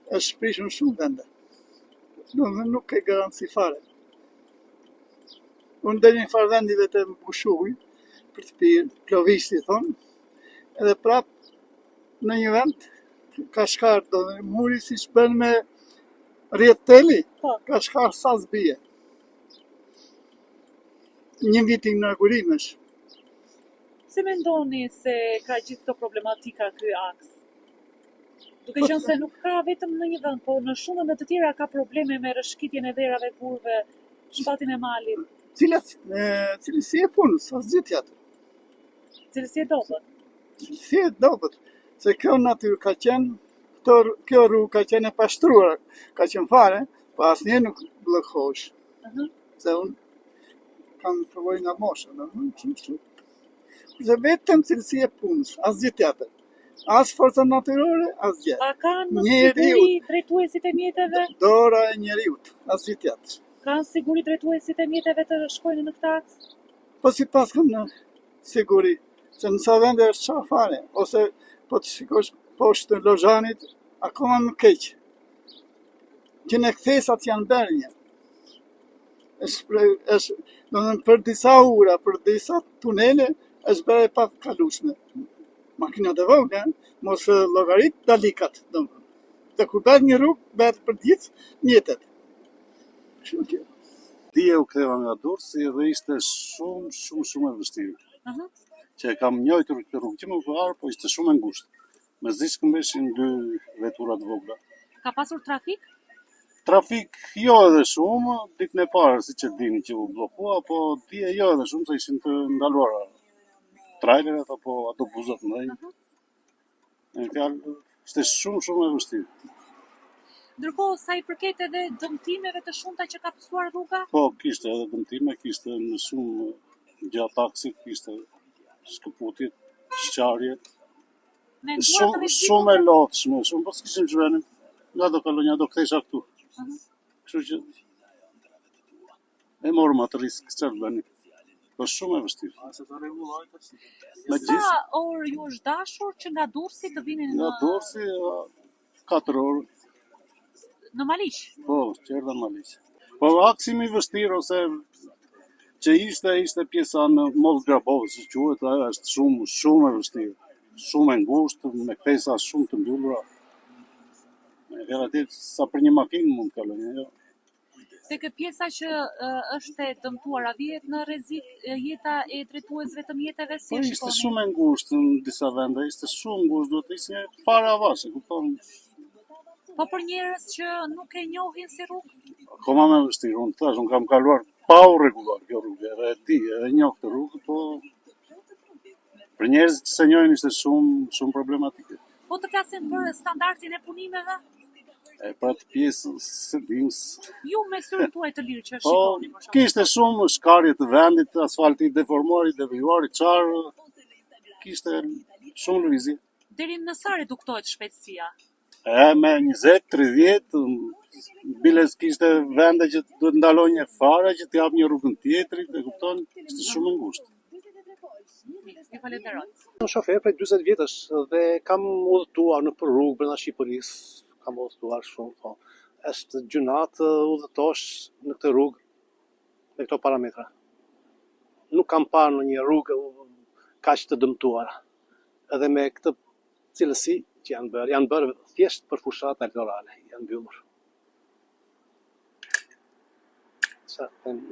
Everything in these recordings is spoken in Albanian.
është shprishur shumë vende. Nuk ke garanci fare. Unë dhe një farë vendi vetë më pushuj, për të pirë, plovishti thonë, edhe prapë në një vend, ka shkarë, do dhe muri si shpen me rjetë teli, ka shkarë sa zbije. Një vit inaugurimesh. Si mendoni se ka gjithë këto problematika ky aks? Duke qenë se nuk ka vetëm në një vend, po në shumë vende të tjera ka probleme me rrëshqitjen e dherave, burve, shpatin e malit. Cilësi e punës, asgjë tjetër. Cilësi e dobët. Cilësi e dobët, se kjo natyrë ka qenë, kjo rrugë ka qenë e pashtruar, ka qenë fare, po asnjëherë nuk bllokhohesh. Se unë kam përvojë nga mosha, se vetëm cilësi e punës, asgjë tjetër. As forca natyrore, asgjë. A kanë siguri drejtuesit e mjeteve? Dora e njeriut, asgjë tjetër. Kanë siguri drejtuesit e mjeteve të shkojnë në këtë aks? Po si pas kanë siguri, se në sa vende është qa fare, ose po të shikosh poshtë të Lozhanit, akoma më keq. Që në kthesat janë bërnje. Për disa ura, për disa tunele, është bërë e pa kalueshme. Makinat e vogla, mos llogarit dalikat, domethënë. Dhe kur bëhet një rrugë, bëhet për gjithë mjetet. Kështu që dje u ktheva nga Durrësi dhe ishte shumë e vështirë. Që e kam njojtur këtë rrugë që më parë, po ishte shumë e ngushtë. Mezisht këmbeshin 2 vetura të vogla. Ka pasur trafik? Trafik jo edhe shumë, ditën e parë siç e dini që u bllokua, po dje jo edhe shumë, se ishin të ndaluara trailerat apo autobuset mëdhenj. Në fjalë, ishte shumë e vështirë. Ndërkohë, sa i përket edhe dëmtimeve të shumta që ka pësuar rruga? Po, kishte edhe dëmtime, kishte në shumë gjatë aksit, kishte shkëputje, shqarje. Shumë e lodhshme, po s'kishim çvenin. Nga do kalonja, do kthesha këtu. Kështu që e morëm atë risk, çfarë bëni? Po shumë e vështirë. Sa orë ju është dashur që nga Durrësi të vini në... Nga Durrësi 4 orë. Në Maliq? Po, që erdha në Maliq. Po aksi më i vështirë, ose që ishte pjesa në Mollë Grabovë, që quhet, ajo është shumë e vështirë. Shumë e ngushtë, me kthesa shumë të mbyllura. Relativt sa për një makinë mund të kalojë, jo. Tek pjesa që është e dëmtuar, a vjet në rrezik jeta e drejtuesve të mjeteve si po, ishte shumë e ngushtë në disa vende, ishte shumë ngushtë, duhet të ishte fare avashe, kupton? Po për njerëz që nuk e njohin si rrugë? Akoma më vështirë, unë kam kaluar pa u rregulluar kjo rrugë, edhe e di, edhe njoh këtë rrugë, po për njerëz që se njohin ishte shumë problematike. Po të flasim për standardin e punimeve? E pra të pjesë, se dimës... Ju me syrën tuaj të lirë që shikoni më shumë. Kishte shumë shkarje të vendit, asfalti deformuar, i devijuar, i qarë, kishte shumë lëvizje. Deri në sa reduktohet shpejtësia? Me 20-30, biles kishte vende që duhet ndaloj një fare, që t'jap një rrugën tjetrit, e kupton, ishte shumë ngushtë. Ju falenderoj. Jam shofer prej 40 vjetësh dhe kam udhëtuar në për rrugë brenda Shqipërisë. Kam udhëtuar shumë, po. Është gjunat udhëtosh në këtë rrugë me këto parametra. Nuk kam parë në një rrugë kaq të dëmtuar. Edhe me këtë cilësi që janë bërë thjesht për fushat elektorale, janë mbyllur.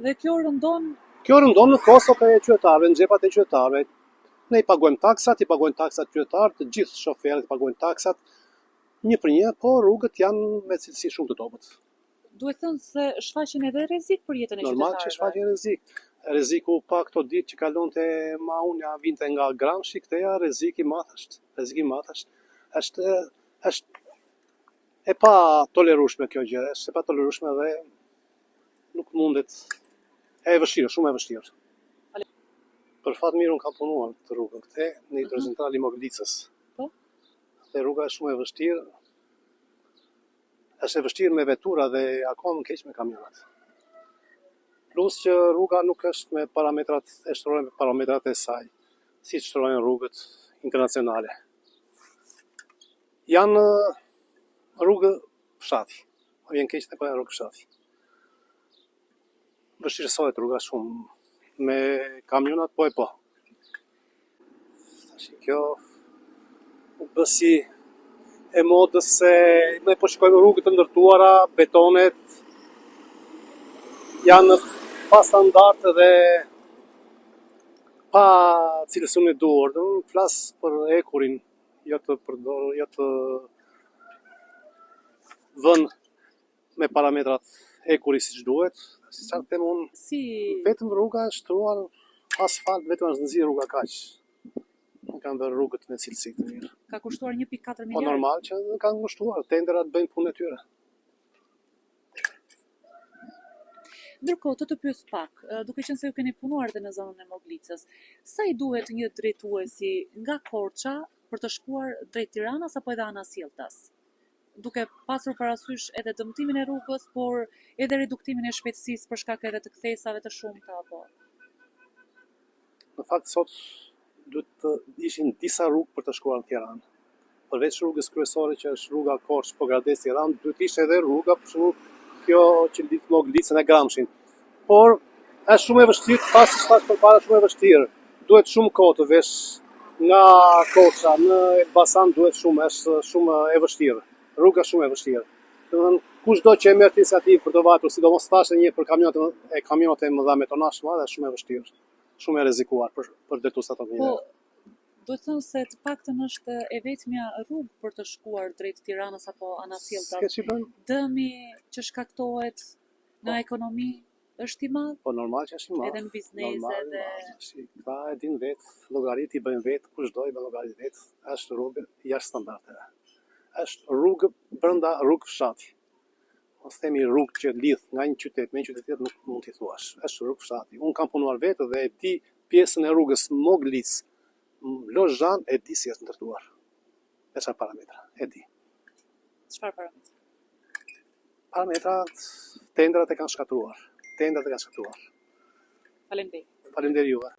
Dhe kjo rëndon? Kjo rëndon në kostot e qytetarëve, në xhepat e qytetarëve. Ne i pagojmë taksat qytetarët, të gjithë shoferët i pagojnë taksat. Një për një, po rrugët janë me cilësi shumë të dobët. Duhet thënë se shfaqen edhe rrezik për jetën e qytetarëve. Normal që shfaqen rrezik. Rreziku pa këto ditë që kalonte ma unë vinte nga Gramshi, këteja rrezik i madh është. Rrezik i madh është e pa tolerueshme kjo gjë, është e pa tolerueshme dhe nuk mundet. E vështirë, shumë e vështirë. Për fat mirë unë kam punuar të rrugën këte, në hidrocentrali Moglicës. Dhe rruga është shumë e vështirë. Është e vështirë me vetura dhe akoma më keq me kamionat. Plus që rruga nuk është me parametrat, e shtrohen me parametrat e saj, si shtrohen rrugët internacionale. Janë rrugë fshati. Po vjen keq të pa rrugë fshati. Vështirësohet rruga shumë. Me kamionat po e po. Tash kjo u bë si e modës se ne po shkojmë rrugët të ndërtuara, betonet janë pa standard dhe pa cilësinë e duhur. Do flas për ekurin, jo të përdor, jo të vën me parametrat ekuri siç duhet. Si çfarë them unë, Si vetëm rruga është shtruar asfalt, vetëm është nxirr rruga kaq. Nuk kanë bërë rrugët me cilësi të mirë. ka kushtuar 1.4 Po miliard. normal që kanë ngushtuar, tenderat bëjnë punën e tyre. Ndërkohë, të pyes pak, duke qenë se ju keni punuar dhe në zonën e Moglicës, sa i duhet një drejtuesi nga Korça për të shkuar drejt Tiranës apo edhe Anasjelltas? Duke pasur parasysh edhe dëmtimin e rrugës, por edhe reduktimin e shpejtësisë për shkak edhe të kthesave të shumta apo. Në fakt sot duhet të ishin disa rrugë për të shkuar në Tiranë. Përveç rrugës kryesore që është rruga Korçë-Pogradec Tiranë, duhet ishte edhe rruga për shembull kjo që lidh Moglicën e Gramshin. Por është shumë e vështirë, pas çfarë përpara shumë e vështirë. Duhet shumë kohë të vesh nga Korça në Elbasan, duhet është shumë e vështirë. Rruga shumë e vështirë. Domethënë kushdo që e merr iniciativë për të vajtur, sidomos tash një për kamionet e mëdha me tonazh të madh, është shumë e vështirë. Shumë e rrezikuar për detusat të Po, duhet thënë se të paktën është e vetmja rrugë për të shkuar drejt Tiranës apo Anasjelltas. S'ke që bën? Dëmi që shkaktohet në ekonomi është i madh, Po normal që është i madh. edhe në biznese dhe Ka e din vetë, llogarit i bëjnë vetë, kushdo i bën llogarit vetë, është rrugë jashtë standardeve. Është rrugë brenda rrugë fshati. Mos themi rrugë që lidh nga një qytet me një qytet tjetër, nuk mund t'i thuash. Është rrugë fshati. Unë kam punuar vetë dhe e di pjesën e rrugës Moglic Lozhan, e di si është ndërtuar. Me çfarë parametra, e di. çfarë parametra? Parametrat, tendrat e kanë shkatruar. Faleminderit. Faleminderit juve.